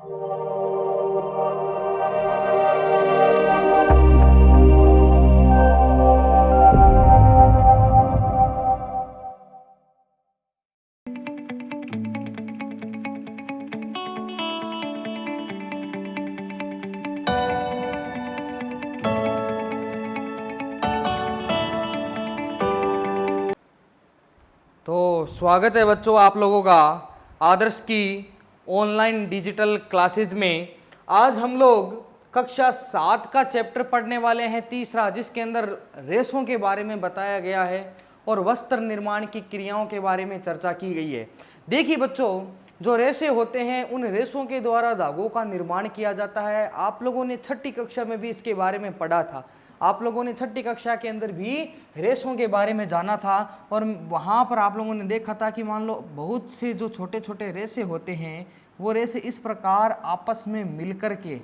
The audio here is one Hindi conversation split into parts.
तो स्वागत है बच्चों आप लोगों का आदर्श की ऑनलाइन डिजिटल क्लासेज में। आज हम लोग कक्षा 7 का चैप्टर पढ़ने वाले हैं, तीसरा, जिसके अंदर रेशों के बारे में बताया गया है और वस्त्र निर्माण की क्रियाओं के बारे में चर्चा की गई है। देखिए बच्चों, जो रेशे होते हैं उन रेशों के द्वारा धागों का निर्माण किया जाता है। आप लोगों ने छठी कक्षा में भी इसके बारे में पढ़ा था। आप लोगों ने छठी कक्षा के अंदर भी रेशों के बारे में जाना था और वहाँ पर आप लोगों ने देखा था कि मान लो बहुत से जो छोटे छोटे रेशे होते हैं वो रेशे इस प्रकार आपस में मिलकर के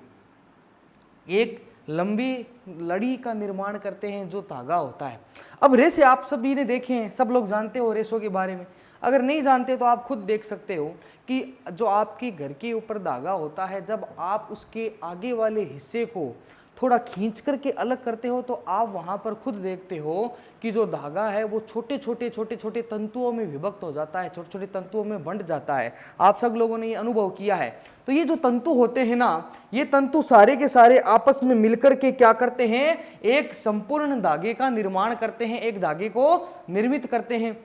एक लंबी लड़ी का निर्माण करते हैं जो धागा होता है। अब रेशे आप सभी ने देखे हैं, सब लोग जानते हो रेशों के बारे में। अगर नहीं जानते तो आप खुद देख सकते हो कि जो आपके घर के ऊपर धागा होता है, जब आप उसके आगे वाले हिस्से को थोड़ा खींच करके अलग करते हो तो आप वहाँ पर खुद देखते हो कि जो धागा है वो छोटे छोटे तंतुओं में विभक्त हो जाता है, छोटे छोटे तंतुओं में बंट जाता है। आप सब लोगों ने ये अनुभव किया है। तो ये जो तंतु होते हैं ना, ये तंतु सारे के सारे आपस में मिलकर के क्या करते हैं, एक संपूर्ण धागे का निर्माण करते हैं, एक धागे को निर्मित करते हैं।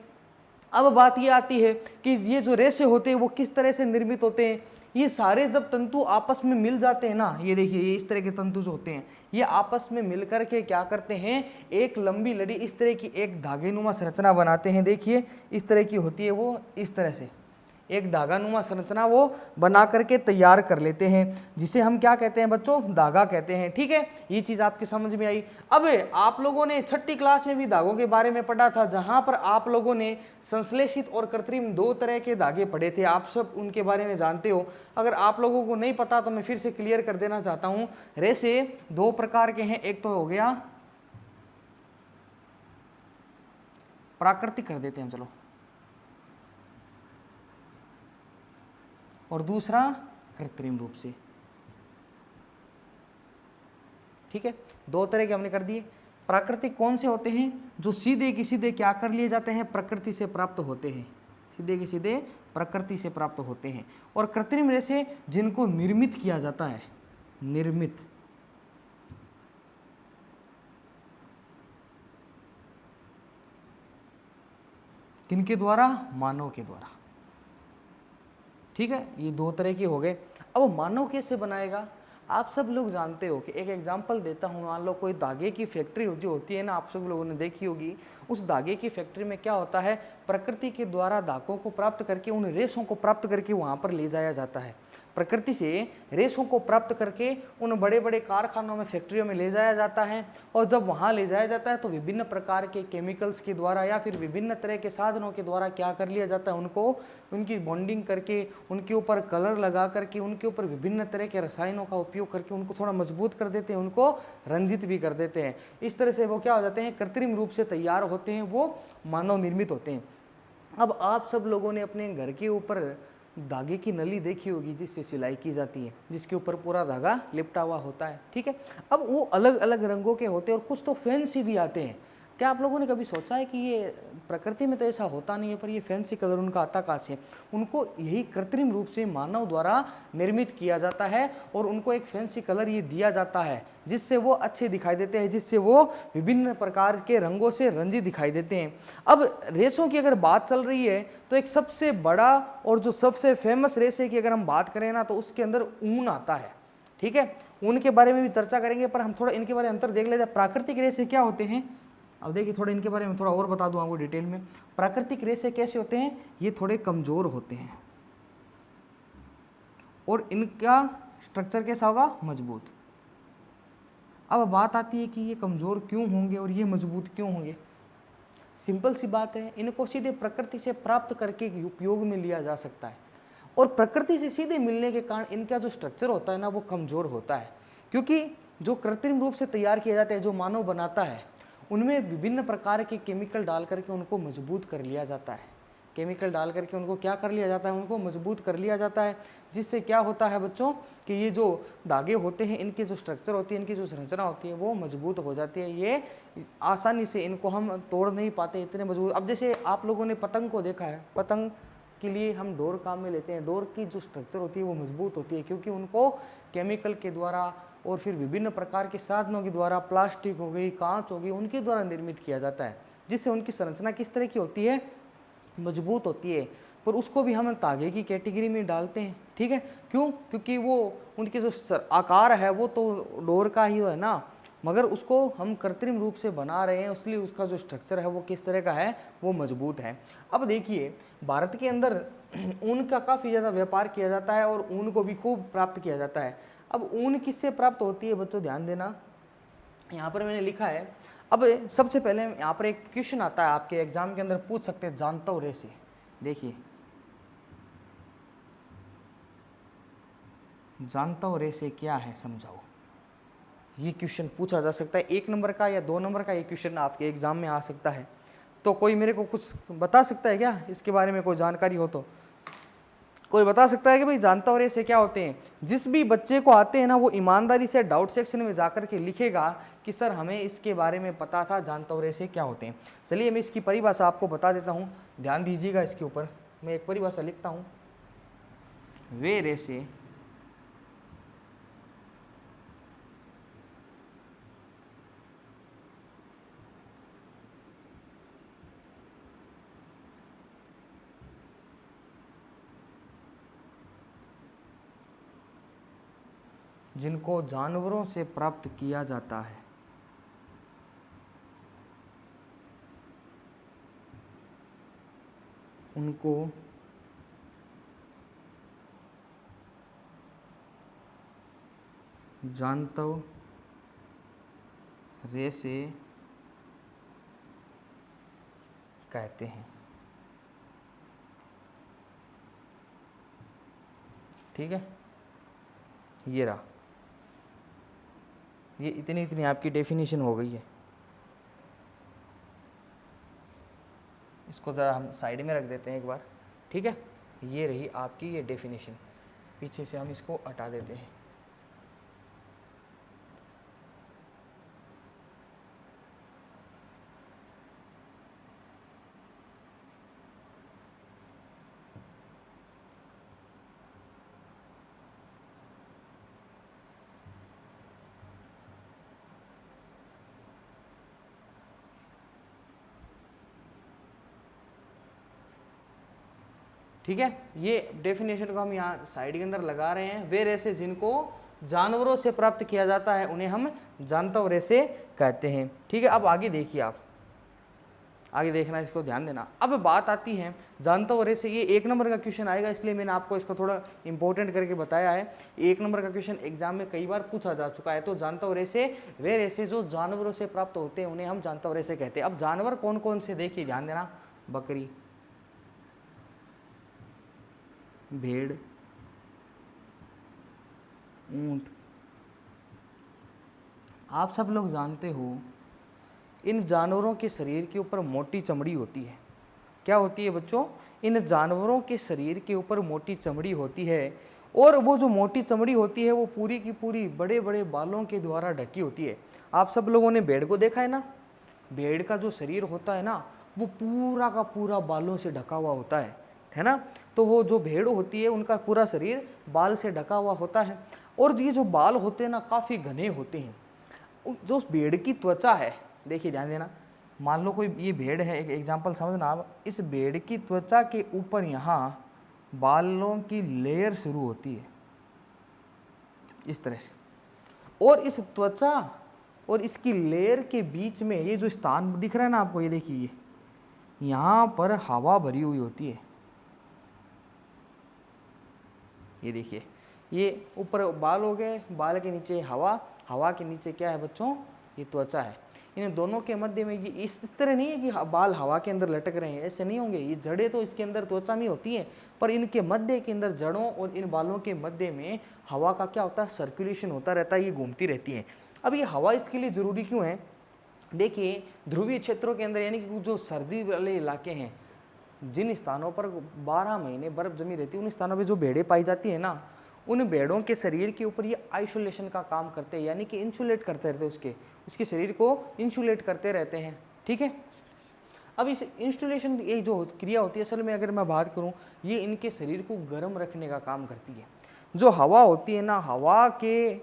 अब बात ये आती है कि ये जो रेशे होते हैं वो किस तरह से निर्मित होते हैं। ये सारे जब तंतु आपस में मिल जाते हैं ना, ये देखिए, ये इस तरह के तंतु जो होते हैं ये आपस में मिलकर के क्या करते हैं, एक लंबी लड़ी इस तरह की एक धागेनुमा संरचना बनाते हैं। देखिए इस तरह की होती है वो, इस तरह से एक धागानुमा संरचना वो बना करके तैयार कर लेते हैं, जिसे हम क्या कहते हैं बच्चों, धागा कहते हैं। ठीक है, ये चीज़ आपकी समझ में आई। अब आप लोगों ने छठी क्लास में भी धागों के बारे में पढ़ा था, जहाँ पर आप लोगों ने संश्लेषित और कृत्रिम दो तरह के धागे पढ़े थे। आप सब उनके बारे में जानते हो। अगर आप लोगों को नहीं पता तो मैं फिर से क्लियर कर देना चाहता हूँ। रेशे दो प्रकार के हैं, एक तो हो गया प्राकृतिक, कर देते हैं चलो, और दूसरा कृत्रिम रूप से। ठीक है, दो तरह के हमने कर दिए। प्राकृतिक कौन से होते हैं, जो सीधे की सीधे क्या कर लिए जाते हैं, प्रकृति से प्राप्त होते हैं, सीधे की सीधे प्रकृति से प्राप्त होते हैं। और कृत्रिम रेशे जिनको निर्मित किया जाता है, निर्मित, किनके द्वारा, मानव के द्वारा। ठीक है, ये दो तरह के हो गए। अब मानव कैसे बनाएगा, आप सब लोग जानते हो कि एक एग्जांपल देता हूँ। मान लो कोई धागे की फैक्ट्री जो होती है ना, आप सब लोगों ने देखी होगी। उस धागे की फैक्ट्री में क्या होता है, प्रकृति के द्वारा धागों को प्राप्त करके, उन रेशों को प्राप्त करके वहाँ पर ले जाया जाता है। प्रकृति से रेशों को प्राप्त करके उन बड़े बड़े कारखानों में, फैक्ट्रियों में ले जाया जाता है। और जब वहाँ ले जाया जाता है तो विभिन्न प्रकार के केमिकल्स के द्वारा या फिर विभिन्न तरह के साधनों के द्वारा क्या कर लिया जाता है, उनको, उनकी बॉन्डिंग करके, उनके ऊपर कलर लगा करके, उनके ऊपर विभिन्न तरह के रसायनों का उपयोग करके उनको थोड़ा मजबूत कर देते हैं, उनको रंजित भी कर देते हैं। इस तरह से वो क्या हो जाते हैं, कृत्रिम रूप से तैयार होते हैं, वो मानव निर्मित होते हैं। अब आप सब लोगों ने अपने घर के ऊपर धागे की नली देखी होगी जिससे सिलाई की जाती है, जिसके ऊपर पूरा धागा लिपटा हुआ होता है। ठीक है, अब वो अलग अलग रंगों के होते हैं और कुछ तो फैंसी भी आते हैं। क्या आप लोगों ने कभी सोचा है कि ये प्रकृति में तो ऐसा होता नहीं है, पर ये फैंसी कलर उनका आता कहाँ से? उनको यही कृत्रिम रूप से मानव द्वारा निर्मित किया जाता है और उनको एक फैंसी कलर ये दिया जाता है जिससे वो अच्छे दिखाई देते हैं, जिससे वो विभिन्न प्रकार के रंगों से रंजित दिखाई देते हैं। अब रेशों की अगर बात चल रही है तो एक सबसे बड़ा और जो सबसे फेमस रेशे की अगर हम बात करें ना, तो उसके अंदर ऊन आता है। ठीक है, ऊन के बारे में भी चर्चा करेंगे, पर हम थोड़ा इनके बारे में अंतर देख लेते हैं। प्राकृतिक रेशे क्या होते हैं, अब देखिए थोड़ा इनके बारे में थोड़ा और बता दूं आपको डिटेल में। प्राकृतिक रेशे कैसे होते हैं, ये थोड़े कमज़ोर होते हैं और इनका स्ट्रक्चर कैसा होगा, मजबूत। अब बात आती है कि ये कमज़ोर क्यों होंगे और ये मजबूत क्यों होंगे। सिंपल सी बात है, इनको सीधे प्रकृति से प्राप्त करके उपयोग में लिया जा सकता है और प्रकृति से सीधे मिलने के कारण इनका जो स्ट्रक्चर होता है ना, वो कमज़ोर होता है। क्योंकि जो कृत्रिम रूप से तैयार किए जाते हैं, जो मानव बनाता है, उनमें विभिन्न प्रकार के केमिकल डाल करके उनको मजबूत कर लिया जाता है। केमिकल डाल करके उनको क्या कर लिया जाता है, उनको मजबूत कर लिया जाता है, जिससे क्या होता है बच्चों कि ये जो धागे होते हैं इनके जो स्ट्रक्चर होती है, इनकी जो संरचना होती है वो मजबूत हो जाती है। ये आसानी से इनको हम तोड़ नहीं पाते, इतने मजबूत। अब जैसे आप लोगों ने पतंग को देखा है, पतंग के लिए हम डोर काम में लेते हैं। डोर की जो स्ट्रक्चर होती है वो मजबूत होती है, क्योंकि उनको केमिकल के द्वारा और फिर विभिन्न प्रकार के साधनों के द्वारा, प्लास्टिक हो गई, कांच हो गई, उनके द्वारा निर्मित किया जाता है, जिससे उनकी संरचना किस तरह की होती है, मजबूत होती है। पर उसको भी हम तागे की कैटेगरी में डालते हैं, ठीक है। क्यों? क्योंकि वो उनके जो आकार है वो तो डोर का ही है ना, मगर उसको हम कृत्रिम रूप से बना रहे हैं, इसलिए उसका जो स्ट्रक्चर है वो किस तरह का है, वो मजबूत है। अब देखिए भारत के अंदर ऊन का काफ़ी ज़्यादा व्यापार किया जाता है और ऊन को भी खूब प्राप्त किया जाता है। अब ऊन किससे प्राप्त होती है बच्चों, ध्यान देना, यहाँ पर मैंने लिखा है। अब सबसे पहले यहाँ पर एक क्वेश्चन आता है आपके एग्जाम के अंदर, पूछ सकते हैं जानता हूँ रेसे। देखिए जानता हूँ रेसे क्या है, समझाओ। ये क्वेश्चन पूछा जा सकता है, 1 नंबर का या 2 नंबर का ये क्वेश्चन आपके एग्जाम में आ सकता है। तो कोई मेरे को कुछ बता सकता है क्या इसके बारे में, कोई जानकारी हो तो कोई बता सकता है कि भाई जानता हो रेसे क्या होते हैं। जिस भी बच्चे को आते हैं ना वो ईमानदारी से डाउट सेक्शन में जाकर के लिखेगा कि सर हमें इसके बारे में पता था, जानता हो रेसे क्या होते हैं। चलिए मैं इसकी परिभाषा आपको बता देता हूँ, ध्यान दीजिएगा इसके ऊपर। मैं एक परिभाषा लिखता हूँ, वे रेसे जिनको जानवरों से प्राप्त किया जाता है, उनको जानता रेसे कहते हैं, ठीक है। ये रहा, ये इतनी आपकी डेफिनेशन हो गई है। इसको ज़रा हम साइड में रख देते हैं एक बार, ठीक है। ये रही आपकी ये डेफिनेशन, पीछे से हम इसको हटा देते हैं। ठीक है, ये डेफिनेशन को हम यहाँ साइड के अंदर लगा रहे हैं। वे रेसे जिनको जानवरों से प्राप्त किया जाता है उन्हें हम जानता रेसे कहते हैं, ठीक है। अब आगे देखिए, आप आगे देखना, इसको ध्यान देना। अब बात आती है जानता रेसे, ये 1 नंबर का क्वेश्चन आएगा, इसलिए मैंने आपको इसको थोड़ा इंपॉर्टेंट करके बताया है। 1 नंबर का क्वेश्चन एग्जाम में कई बार पूछा जा चुका है। तो जानता रेसे वे रेसे जो जानवरों से प्राप्त होते हैं उन्हें हम जानता रेसे कहते हैं। अब जानवर कौन कौन से, देखिए ध्यान देना, बकरी, भेड़, ऊंट। आप सब लोग जानते हो इन जानवरों के शरीर के ऊपर मोटी चमड़ी होती है। क्या होती है बच्चों? इन जानवरों के शरीर के ऊपर मोटी चमड़ी होती है, और वो जो मोटी चमड़ी होती है वो पूरी की पूरी बड़े बड़े बालों के द्वारा ढकी होती है। आप सब लोगों ने भेड़ को देखा है ना, भेड़ का जो शरीर होता है ना वो पूरा का पूरा बालों से ढका हुआ होता है ना। तो वो जो भेड़ होती है उनका पूरा शरीर बाल से ढका हुआ होता है, और ये जो बाल होते हैं ना काफ़ी घने होते हैं। जो भेड़ की त्वचा है, देखिए ध्यान देना, मान लो कोई ये भेड़ है, एक एग्जांपल समझना आप, इस भेड़ की त्वचा के ऊपर यहाँ बालों की लेयर शुरू होती है इस तरह से, और इस त्वचा और इसकी लेयर के बीच में ये जो स्थान दिख रहा है ना आपको, ये देखिए यहाँ पर हवा भरी हुई होती है। ये देखिए, ये ऊपर बाल हो गए, बाल के नीचे हवा, हवा के नीचे क्या है बच्चों, ये त्वचा है। इन दोनों के मध्य में ये इस तरह नहीं है कि बाल हवा के अंदर लटक रहे हैं, ऐसे नहीं होंगे। ये जड़ें तो इसके अंदर त्वचा में होती है, पर इनके मध्य के अंदर, जड़ों और इन बालों के मध्य में हवा का क्या होता है, सर्कुलेशन होता रहता है, ये घूमती रहती है। अब ये हवा इसके लिए ज़रूरी क्यों है? देखिए ध्रुवीय क्षेत्रों के अंदर, यानी कि जो सर्दी वाले इलाके हैं, जिन स्थानों पर 12 महीने बर्फ जमी रहती है उन स्थानों पे जो भेड़ें पाई जाती है ना, उन भेड़ों के शरीर के ऊपर ये आइसोलेशन का काम करते हैं, यानी कि इंसुलेट करते रहते हैं, उसके शरीर को इंसुलेट करते रहते हैं। ठीक है, अब इस इंस्टॉलेशन ये जो क्रिया होती है असल में अगर मैं बात करूं, ये इनके शरीर को गर्म रखने का काम करती है। जो हवा होती है ना, हवा के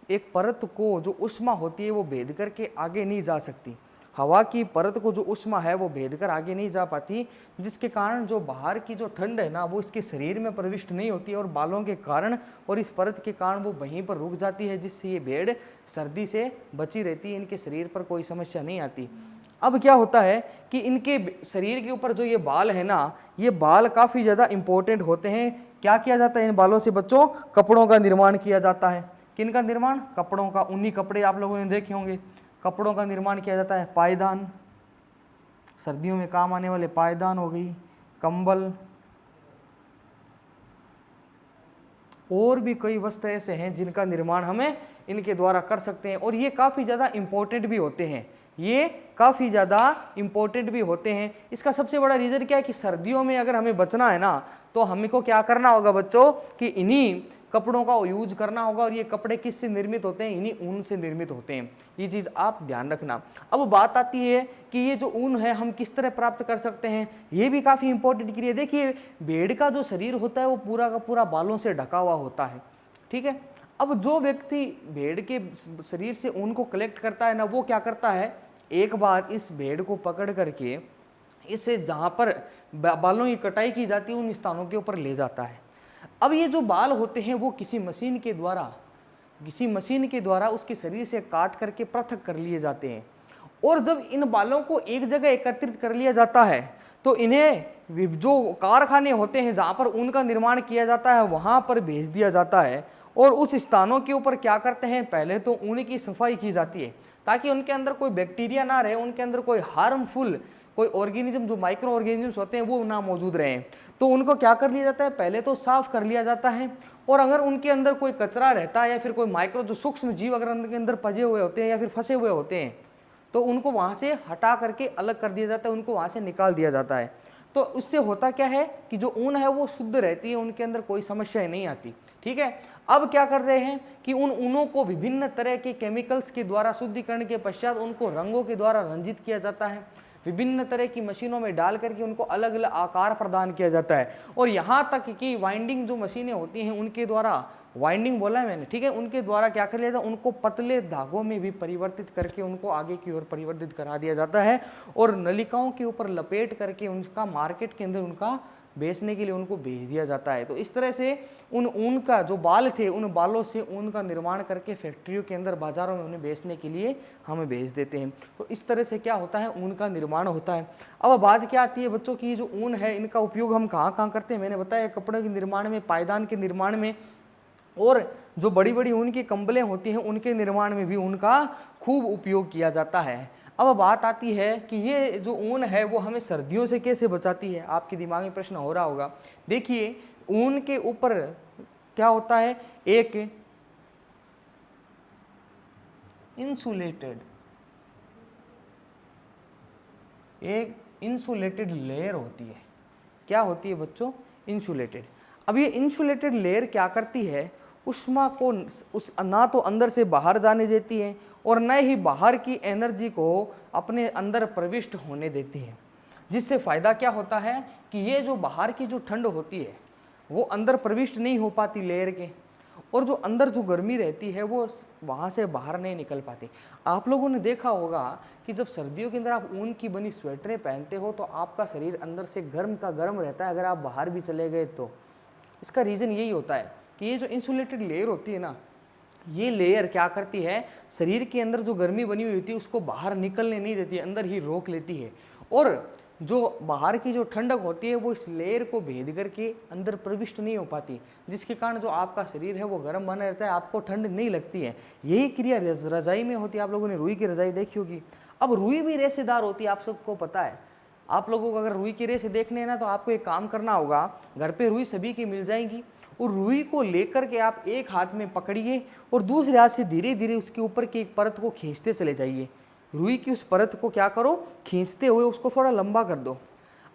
एक परत को जो उष्मा होती है वो भेद करके आगे नहीं जा सकती। हवा की परत को जो उष्मा है वो भेद कर आगे नहीं जा पाती, जिसके कारण जो बाहर की जो ठंड है ना वो इसके शरीर में प्रविष्ट नहीं होती है और बालों के कारण और इस परत के कारण वो वहीं पर रुक जाती है, जिससे ये भेड़ सर्दी से बची रहती है, इनके शरीर पर कोई समस्या नहीं आती। अब क्या होता है कि इनके शरीर के ऊपर जो ये बाल है ना, ये बाल काफ़ी ज़्यादा इंपॉर्टेंट होते हैं। क्या किया जाता है इन बालों से बच्चों? कपड़ों का निर्माण किया जाता है। किन का निर्माण? कपड़ों का। ऊनी कपड़े आप लोगों ने देखे होंगे, कपड़ों का निर्माण किया जाता है। पायदान, सर्दियों में काम आने वाले पायदान हो गई, कंबल, और भी कई वस्त्र ऐसे हैं जिनका निर्माण हमें इनके द्वारा कर सकते हैं, और ये काफ़ी ज़्यादा इम्पोर्टेंट भी होते हैं। ये काफ़ी ज़्यादा इम्पोर्टेंट भी होते हैं। इसका सबसे बड़ा रीज़न क्या है कि सर्दियों में अगर हमें बचना है ना, तो हमें को क्या करना होगा बच्चों कि इन्हीं कपड़ों का यूज करना होगा। और ये कपड़े किससे निर्मित होते हैं? इन्हीं ऊन से निर्मित होते हैं। ये चीज़ आप ध्यान रखना। अब बात आती है कि ये जो ऊन है हम किस तरह प्राप्त कर सकते हैं, ये भी काफ़ी इंपॉर्टेंट क्रिया। देखिए, भेड़ का जो शरीर होता है वो पूरा का पूरा बालों से ढका हुआ होता है। ठीक है, अब जो व्यक्ति भेड़ के शरीर से ऊन को कलेक्ट करता है ना, वो क्या करता है, एक बार इस भेड़ को पकड़ करके इसे जहाँ पर बालों की कटाई की जाती है उन स्थानों के ऊपर ले जाता है। अब ये जो बाल होते हैं वो किसी मशीन के द्वारा उसके शरीर से काट करके पृथक कर लिए जाते हैं। और जब इन बालों को एक जगह एकत्रित कर लिया जाता है तो इन्हें जो कारखाने होते हैं जहाँ पर ऊन का निर्माण किया जाता है वहाँ पर भेज दिया जाता है। और उस स्थानों के ऊपर क्या करते हैं, पहले तो ऊन की सफाई की जाती है ताकि उनके अंदर कोई बैक्टीरिया ना रहे, उनके अंदर कोई हार्मफुल कोई ऑर्गेनिज्म जो माइक्रो ऑर्गेनिजम्स होते हैं वो ना मौजूद रहें। तो उनको क्या कर लिया जाता है, पहले तो साफ कर लिया जाता है। और अगर उनके अंदर कोई कचरा रहता है या फिर कोई माइक्रो जो सूक्ष्म जीव अगर उनके अंदर पजे हुए होते हैं या फिर फंसे हुए होते हैं तो उनको वहाँ से हटा करके अलग कर दिया जाता है, उनको वहाँ से निकाल दिया जाता है। तो इससे होता क्या है कि जो ऊन है वो शुद्ध रहती है, उनके अंदर कोई समस्या नहीं आती। ठीक है, अब क्या कर रहे हैं कि उन ऊनों को विभिन्न तरह के केमिकल्स के द्वारा शुद्धिकरण के पश्चात उनको रंगों के द्वारा रंजित किया जाता है, विभिन्न तरह की मशीनों में डाल करके उनको अलग अलग आकार प्रदान किया जाता है। और यहाँ तक कि वाइंडिंग जो मशीनें होती हैं उनके द्वारा, वाइंडिंग बोला है मैंने, ठीक है, उनके द्वारा क्या कर लिया जाता है, उनको पतले धागों में भी परिवर्तित करके उनको आगे की ओर परिवर्तित करा दिया जाता है और नलिकाओं के ऊपर लपेट करके उनका मार्केट के अंदर उनका बेचने के लिए उनको भेज दिया जाता है। तो इस तरह से उन ऊन का जो बाल थे उन बालों से ऊन का निर्माण करके फैक्ट्रियों के अंदर बाजारों में उन्हें बेचने के लिए हमें भेज देते हैं। तो इस तरह से क्या होता है, ऊन का निर्माण होता है। अब बात क्या आती है बच्चों की, जो ऊन है इनका उपयोग हम कहाँ कहाँ करते हैं, मैंने बताया कपड़े के निर्माण में, पायदान के निर्माण में, और जो बड़ी बड़ी ऊन की कंबलें होती हैं उनके निर्माण में भी उनका खूब उपयोग किया जाता है। अब बात आती है कि ये जो ऊन है वो हमें सर्दियों से कैसे बचाती है, आपके दिमाग में प्रश्न हो रहा होगा। देखिए, ऊन के ऊपर क्या होता है, एक इंसुलेटेड लेयर होती है। क्या होती है बच्चों? इंसुलेटेड। अब ये इंसुलेटेड लेयर क्या करती है, उष्मा को ना तो अंदर से बाहर जाने देती है और न ही बाहर की एनर्जी को अपने अंदर प्रविष्ट होने देती है। जिससे फ़ायदा क्या होता है कि ये जो बाहर की जो ठंड होती है वो अंदर प्रविष्ट नहीं हो पाती लेयर के, और जो अंदर जो गर्मी रहती है वो वहाँ से बाहर नहीं निकल पाती। आप लोगों ने देखा होगा कि जब सर्दियों के अंदर आप ऊन की बनी स्वेटरें पहनते हो तो आपका शरीर अंदर से गर्म का गर्म रहता है, अगर आप बाहर भी चले गए तो। इसका रीज़न यही होता है कि ये जो इंसुलेटेड लेयर होती है ना, ये लेयर क्या करती है, शरीर के अंदर जो गर्मी बनी हुई होती है उसको बाहर निकलने नहीं देती, अंदर ही रोक लेती है। और जो बाहर की जो ठंडक होती है वो इस लेयर को भेद करके अंदर प्रविष्ट नहीं हो पाती, जिसके कारण जो आपका शरीर है वो गर्म बना रहता है, आपको ठंड नहीं लगती है। यही क्रिया रजाई में होती है। आप लोगों ने रुई की रजाई देखी होगी। अब रुई भी रेशेदार होती है, आप सबको पता है। आप लोगों को अगर रुई की रेशे देखने हैं ना तो आपको एक काम करना होगा, घर पे रुई सभी की मिल जाएंगी, और रुई को लेकर के आप एक हाथ में पकड़िए और दूसरे हाथ से धीरे धीरे उसके ऊपर की एक परत को खींचते चले जाइए। रुई की उस परत को क्या करो, खींचते हुए उसको थोड़ा लंबा कर दो।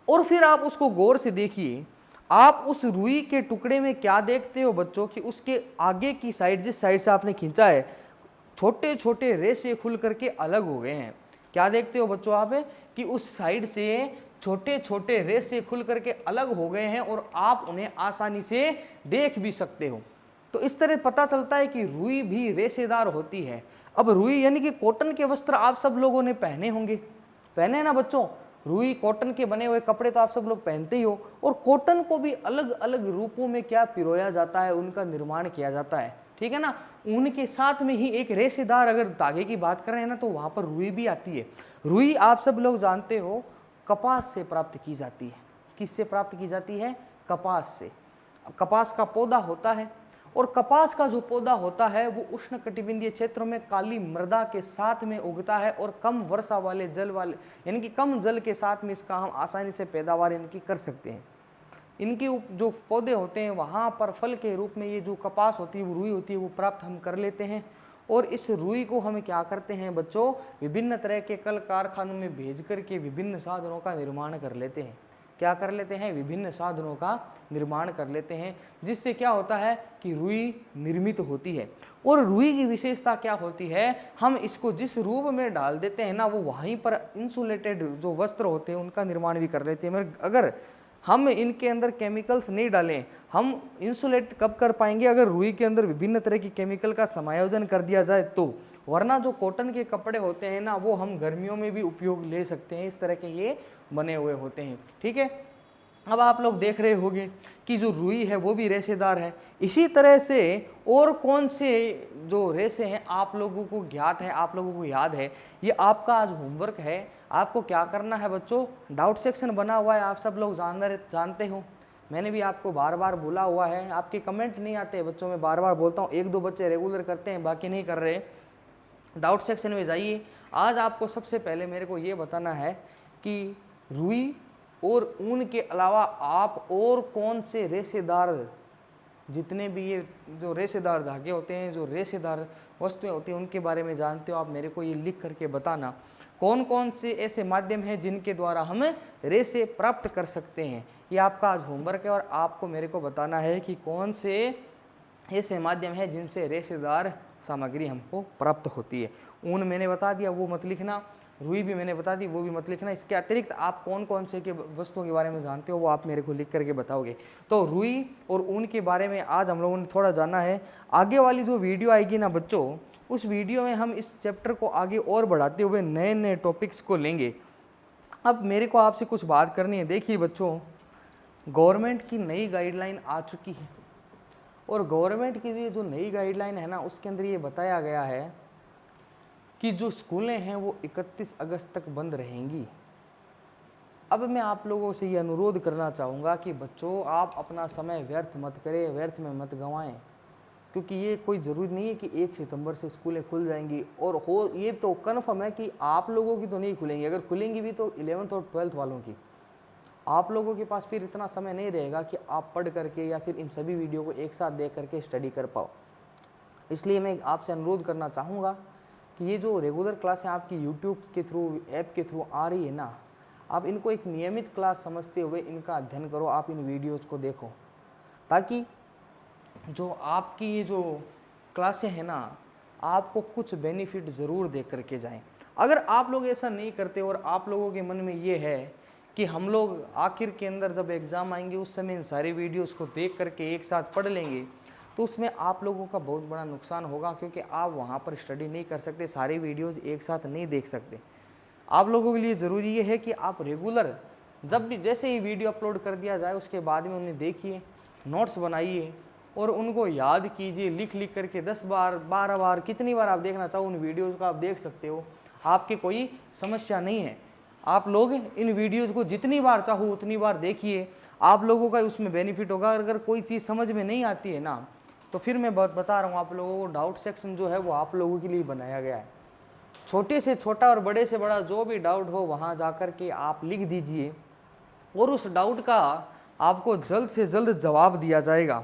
और फिर आप उसको गौर से देखिए, आप उस रुई के टुकड़े में क्या देखते हो बच्चों कि उसके आगे की साइड, जिस साइड से आपने खींचा है, छोटे छोटे रेशे खुल करके अलग हो गए हैं। क्या देखते हो बच्चों आप कि उस साइड से छोटे छोटे रेशे खुल करके अलग हो गए हैं और आप उन्हें आसानी से देख भी सकते हो। तो इस तरह पता चलता है कि रुई भी रेशेदार होती है। अब रुई यानी कि कॉटन के वस्त्र आप सब लोगों ने पहने होंगे, पहने हैं ना बच्चों। रुई कॉटन के बने हुए कपड़े तो आप सब लोग पहनते ही हो, और कॉटन को भी अलग अलग रूपों में क्या पिरोया जाता है, उनका निर्माण किया जाता है, ठीक है ना। ऊन के साथ में ही एक रेशेदार अगर धागे की बात करें ना, तो वहां पर रुई भी आती है। रुई आप सब लोग जानते हो कपास से प्राप्त की जाती है। किससे प्राप्त की जाती है? कपास से। कपास का पौधा होता है, और कपास का जो पौधा होता है वो उष्णकटिबंधीय क्षेत्रों में काली मृदा के साथ में उगता है, और कम वर्षा वाले जल वाले यानी कि कम जल के साथ में इसका हम आसानी से पैदावार इनकी कर सकते हैं। इनके जो पौधे होते हैं वहाँ पर फल के रूप में ये जो कपास होती है, वो रुई होती है, वो प्राप्त हम कर लेते हैं। और इस रुई को हम क्या करते हैं बच्चों, विभिन्न तरह के कल कारखानों में भेज करके विभिन्न साधनों का निर्माण कर लेते हैं। क्या कर लेते हैं? विभिन्न साधनों का निर्माण कर लेते हैं, जिससे क्या होता है कि रुई निर्मित होती है। और रुई की विशेषता क्या होती है, हम इसको जिस रूप में डाल देते हैं ना, वो वहीं पर इंसुलेटेड जो वस्त्र होते हैं उनका निर्माण भी कर लेते हैं। मगर अगर हम इनके अंदर केमिकल्स नहीं डालें, हम इंसुलेट कब कर पाएंगे? अगर रुई के अंदर विभिन्न तरह की केमिकल का समायोजन कर दिया जाए तो। वरना जो कॉटन के कपड़े होते हैं ना, वो हम गर्मियों में भी उपयोग ले सकते हैं, इस तरह के ये बने हुए होते हैं, ठीक है। अब आप लोग देख रहे होंगे कि जो रुई है वो भी रेशेदार है। इसी तरह से और कौन से जो रेशे हैं आप लोगों को ज्ञात है, आप लोगों को याद है? ये आपका आज होमवर्क है। आपको क्या करना है बच्चों, डाउट सेक्शन बना हुआ है, आप सब लोग जानते हो। मैंने भी आपको बार बार बोला हुआ है, आपके कमेंट नहीं आते बच्चों, मैं बार बार बोलता हूँ। एक दो बच्चे रेगुलर करते हैं, बाकी नहीं कर रहे। डाउट सेक्शन में जाइए। आज आपको सबसे पहले मेरे को ये बताना है कि रुई और ऊन के अलावा आप और कौन से रेशेदार, जितने भी ये जो रेशेदार धागे होते हैं, जो रेशेदार वस्तुएं होती हैं, उनके बारे में जानते हो आप? मेरे को ये लिख करके बताना, कौन कौन से ऐसे माध्यम हैं जिनके द्वारा हम रेशे प्राप्त कर सकते हैं। ये आपका आज होमवर्क है, और आपको मेरे को बताना है कि कौन से ऐसे माध्यम हैं जिनसे रेशेदार सामग्री हमको प्राप्त होती है। ऊन मैंने बता दिया, वो मत लिखना। रुई भी मैंने बता दी, वो भी मत लिखना। इसके अतिरिक्त आप कौन कौन से के वस्तुओं के बारे में जानते हो, वो आप मेरे को लिख करके बताओगे। तो रुई और ऊन के बारे में आज हम लोगों ने थोड़ा जाना है। आगे वाली जो वीडियो आएगी ना बच्चों, उस वीडियो में हम इस चैप्टर को आगे और बढ़ाते हुए नए नए टॉपिक्स को लेंगे। अब मेरे को आपसे कुछ बात करनी है। देखिए बच्चों, गवर्नमेंट की नई गाइडलाइन आ चुकी है, और गवर्नमेंट की ये जो नई गाइडलाइन है ना, उसके अंदर ये बताया गया है कि जो स्कूलें हैं वो 31 अगस्त तक बंद रहेंगी। अब मैं आप लोगों से ये अनुरोध करना चाहूँगा कि बच्चों, आप अपना समय व्यर्थ मत करें, व्यर्थ में मत गंवाएं, क्योंकि ये कोई ज़रूरी नहीं है कि 1 सितंबर से स्कूलें खुल जाएंगी। और हो ये तो कन्फर्म है कि आप लोगों की तो नहीं खुलेंगी। अगर खुलेंगी भी तो 11th और 12th वालों की। आप लोगों के पास फिर इतना समय नहीं रहेगा कि आप पढ़ करके या फिर इन सभी वीडियो को एक साथ देख करके स्टडी कर पाओ। इसलिए मैं आपसे अनुरोध करना चाहूँगा कि ये जो रेगुलर क्लासें आपकी यूट्यूब के थ्रू, ऐप के थ्रू आ रही है ना, आप इनको एक नियमित क्लास समझते हुए इनका अध्ययन करो। आप इन वीडियोज़ को देखो, ताकि जो आपकी ये जो क्लासें हैं ना, आपको कुछ बेनिफिट ज़रूर दे करके जाएं। अगर आप लोग ऐसा नहीं करते और आप लोगों के मन में ये है कि हम लोग आखिर के अंदर जब एग्ज़ाम आएंगे उस समय इन सारी वीडियोस को देख करके एक साथ पढ़ लेंगे, तो उसमें आप लोगों का बहुत बड़ा नुकसान होगा, क्योंकि आप वहाँ पर स्टडी नहीं कर सकते, सारी वीडियोज़ एक साथ नहीं देख सकते। आप लोगों के लिए ज़रूरी ये है कि आप रेगुलर जब भी जैसे ही वीडियो अपलोड कर दिया जाए उसके बाद में उन्हें देखिए, नोट्स बनाइए और उनको याद कीजिए। लिख लिख करके 10 बार 12 बार कितनी बार आप देखना चाहो उन वीडियोज़ को आप देख सकते हो। आपकी कोई समस्या नहीं है। आप लोग इन वीडियोज़ को जितनी बार चाहो उतनी बार देखिए, आप लोगों का उसमें बेनिफिट होगा। अगर कोई चीज़ समझ में नहीं आती है ना, तो फिर मैं बता रहा हूँ आप लोगों को, डाउट सेक्शन जो है वो आप लोगों के लिए बनाया गया है। छोटे से छोटा और बड़े से बड़ा जो भी डाउट हो वहाँ जा कर के आप लिख दीजिए, और उस डाउट का आपको जल्द से जल्द जवाब दिया जाएगा,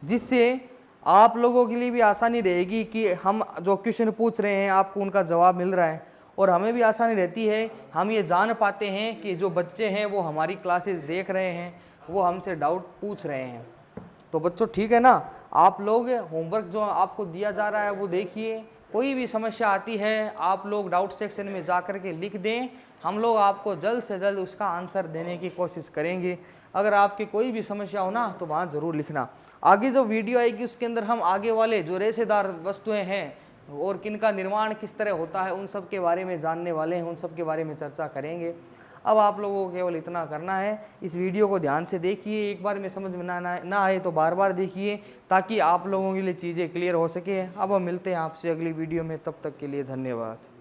जिससे आप लोगों के लिए भी आसानी रहेगी कि हम जो क्वेश्चन पूछ रहे हैं आपको उनका जवाब मिल रहा है। और हमें भी आसानी रहती है, हम ये जान पाते हैं कि जो बच्चे हैं वो हमारी क्लासेस देख रहे हैं, वो हमसे डाउट पूछ रहे हैं। तो बच्चों ठीक है ना, आप लोग होमवर्क जो आपको दिया जा रहा है वो देखिए, कोई भी समस्या आती है आप लोग डाउट सेक्शन में जा कर के लिख दें, हम लोग आपको जल्द से जल्द उसका आंसर देने की कोशिश करेंगे। अगर आपकी कोई भी समस्या हो ना तो वहाँ ज़रूर लिखना। आगे जो वीडियो आएगी उसके अंदर हम आगे वाले जो रेशेदार वस्तुएं हैं और किनका निर्माण किस तरह होता है उन सब के बारे में जानने वाले हैं, उन सब के बारे में चर्चा करेंगे। अब आप लोगों को केवल इतना करना है, इस वीडियो को ध्यान से देखिए, एक बार में समझ में ना आए तो बार बार देखिए, ताकि आप लोगों के लिए चीज़ें क्लियर हो सके। अब हम मिलते हैं आपसे अगली वीडियो में, तब तक के लिए धन्यवाद।